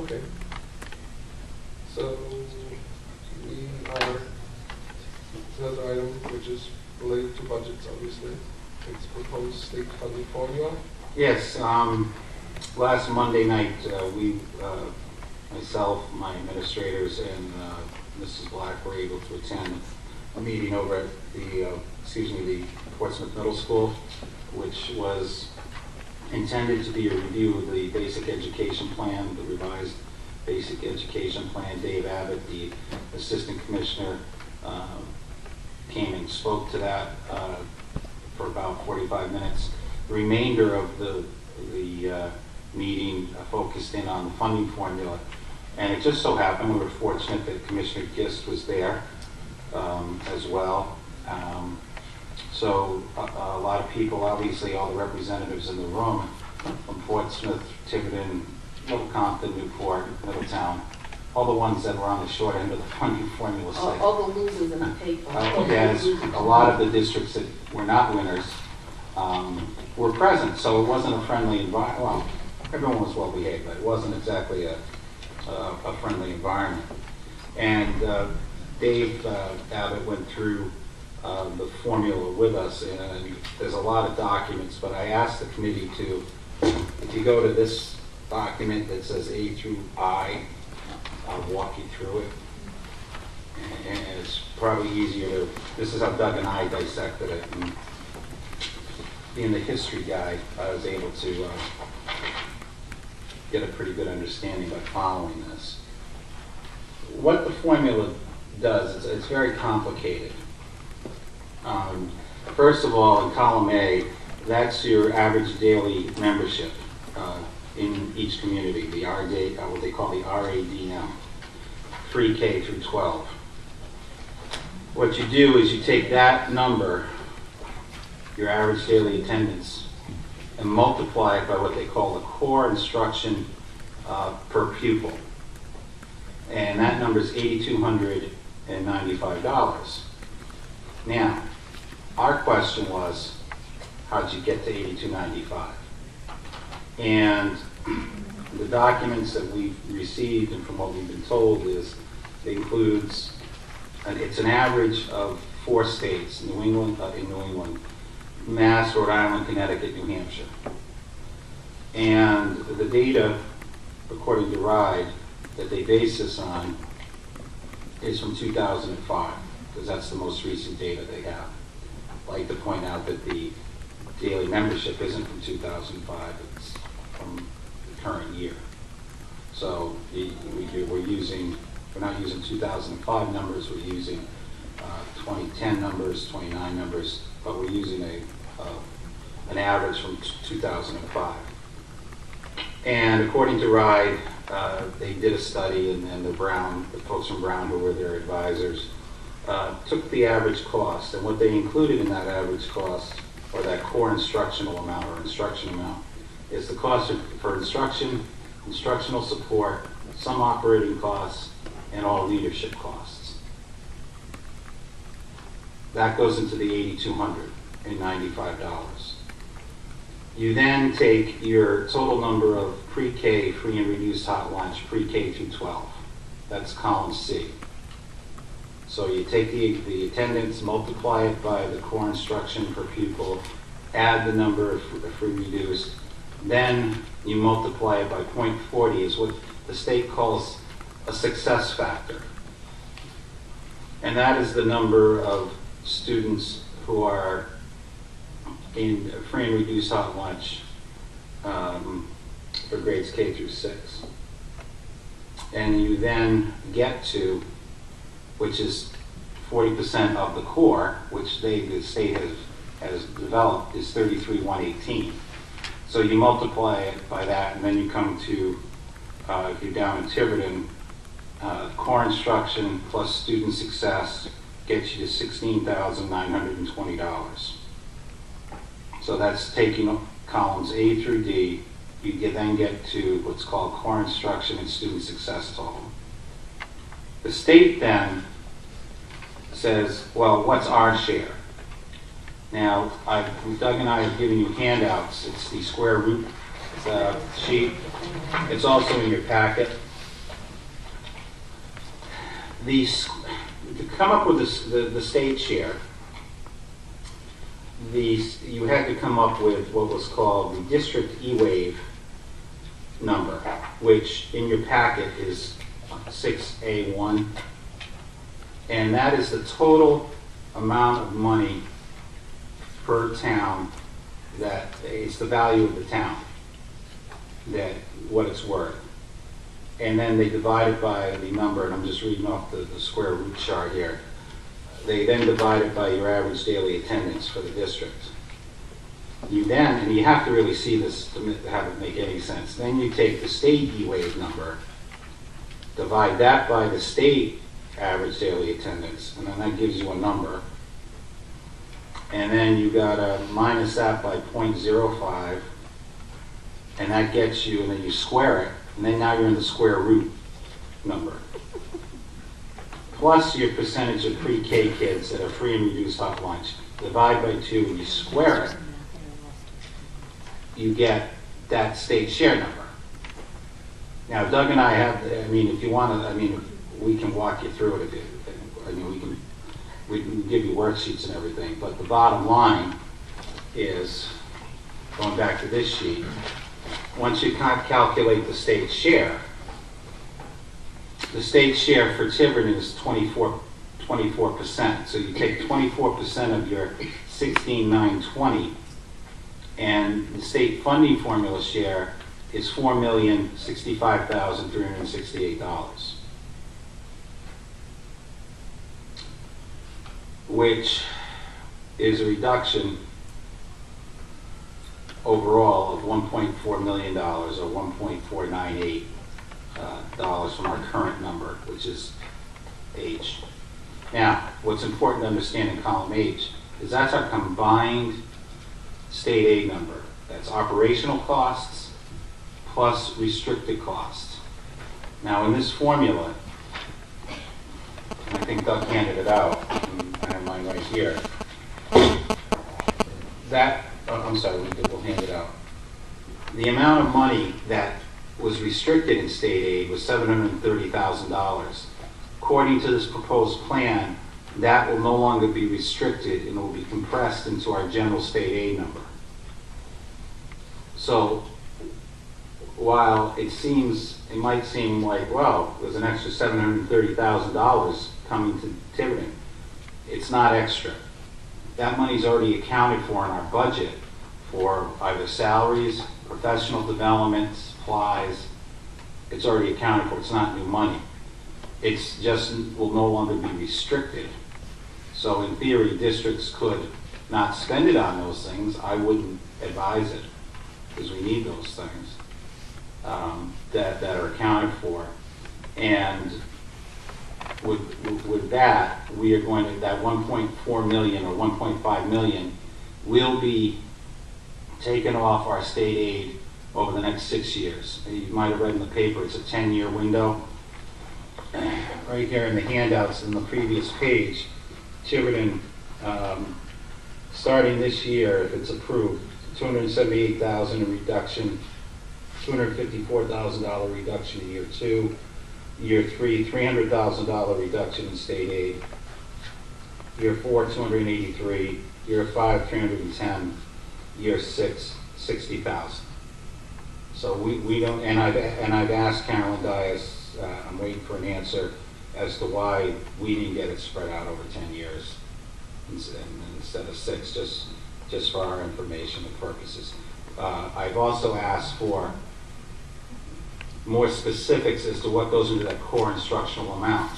Okay. So we are, another item which is related to budgets, obviously. It's proposed state funding formula. Yes, last Monday night, myself, my administrators, and Mrs. Black were able to attend a meeting over at the Portsmouth Middle School, which was intended to be a review of the basic education plan, the revised basic education plan. Dave Abbott, the assistant commissioner, came and spoke to that for about 45 minutes. The remainder of the meeting focused in on the funding formula, and it just so happened, we were fortunate that Commissioner Gist was there as well. So a lot of people, obviously all the representatives in the room from Portsmouth, Tiverton, Little Compton, Newport, Middletown, all the ones that were on the short end of the funding formula side. All the losers in the paper. Yes, a lot of the districts that were not winners were present, so it wasn't a friendly environment. Well, everyone was well behaved, but it wasn't exactly a friendly environment. And Dave Abbott went through the formula with us, and there's a lot of documents, but I asked the committee to, if you go to this document that says A through I, I'll walk you through it. And it's probably easier to, this is how Doug and I dissected it. And being the history guy, I was able to get a pretty good understanding by following this. What the formula does, it's very complicated. First of all, in column A, that's your average daily membership in each community, the what they call the RADM, pre-K through 12. What you do is you take that number, your average daily attendance, and multiply it by what they call the core instruction per pupil. And that number is $8,295. Now, our question was, how'd you get to $8,295? And the documents that we've received and from what we've been told is it includes, it's an average of 4 states, New England, Mass, Rhode Island, Connecticut, New Hampshire. And the data, according to RIDE, that they base this on is from 2005, because that's the most recent data they have. I'd like to point out that the daily membership isn't from 2005, it's from the current year. So we're not using 2005 numbers, we're using 2010 numbers, 29 numbers, but we're using an average from 2005. And according to RIDE, they did a study, and the folks from Brown, who were their advisors, took the average cost, and what they included in that average cost, or that core instructional amount or instruction amount, is the cost for instruction, instructional support, some operating costs, and all leadership costs. That goes into the $8,295. You then take your total number of pre-K, free and reduced hot lunch, pre-K through 12. That's column C. So you take the attendance, multiply it by the core instruction per pupil, add the number of free reduced, then you multiply it by 0.40 is what the state calls a success factor. And that is the number of students who are in free and reduced hot lunch for grades K through 6. And you then get to, which is 40% of the core, which the state has developed, is 33,118. So you multiply it by that, and then you come to, if you're down in Tiverton, core instruction plus student success gets you to $16,920. So that's taking columns A through D. You then get to what's called core instruction and student success total. The state then says, well, what's our share? Now, Doug and I have given you handouts. It's the square root sheet. It's also in your packet. To come up with the state share, you had to come up with what was called the district E-wave number, which in your packet is 6A1, and that is the total amount of money per town, that it's the value of the town, that what it's worth. And then they divide it by the number, and I'm just reading off the square root chart here. They then divide it by your average daily attendance for the district. You then, and you have to really see this to have it make any sense, then you take the state E-wave number, divide that by the state average daily attendance, and then that gives you a number. And then you got to minus that by 0.05, and that gets you, and then you square it, and then now you're in the square root number. Plus your percentage of pre-K kids that are free and reduced hot lunch. Divide by 2 and you square it, you get that state share number. Now Doug and I have, I mean, if you want to, I mean, we can walk you through it. I mean, we can give you worksheets and everything, but the bottom line is, going back to this sheet, once you calculate the state share, the state share for Tiverton is 24%. So you take 24% of your 16,920, and the state funding formula share is $4,065,368, which is a reduction overall of $1.4 million, or $1.498 from our current number, which is H. Now, what's important to understand in column H is that's our combined state aid number. That's operational costs plus restricted costs. Now, in this formula, I think Doug handed it out, and I have mine right here. That, I'm sorry, we'll hand it out. The amount of money that was restricted in state aid was $730,000. According to this proposed plan, that will no longer be restricted and will be compressed into our general state aid number. So while it might seem like, well, there's an extra $730,000 coming to Tiverton, it's not extra. That money's already accounted for in our budget for either salaries, professional development, supplies. It's already accounted for. It's not new money. It's just will no longer be restricted. So in theory, districts could not spend it on those things. I wouldn't advise it, because we need those things that are accounted for. And with that, we are going to, that 1.4 million or 1.5 million will be taken off our state aid over the next 6 years. You might have read in the paper, it's a 10-year window. Right here in the handouts in the previous page, Tiverton, starting this year, if it's approved, $278,000 in reduction, $254,000 reduction in year 2, year 3, $300,000 reduction in state aid, year 4, $283,000, year 5, $310,000, year 6, $60,000. So we don't, and I've asked Carolyn Dias, I'm waiting for an answer as to why we didn't get it spread out over 10 years instead of 6, just for our information and purposes. I've also asked for more specifics as to what goes into that core instructional amount.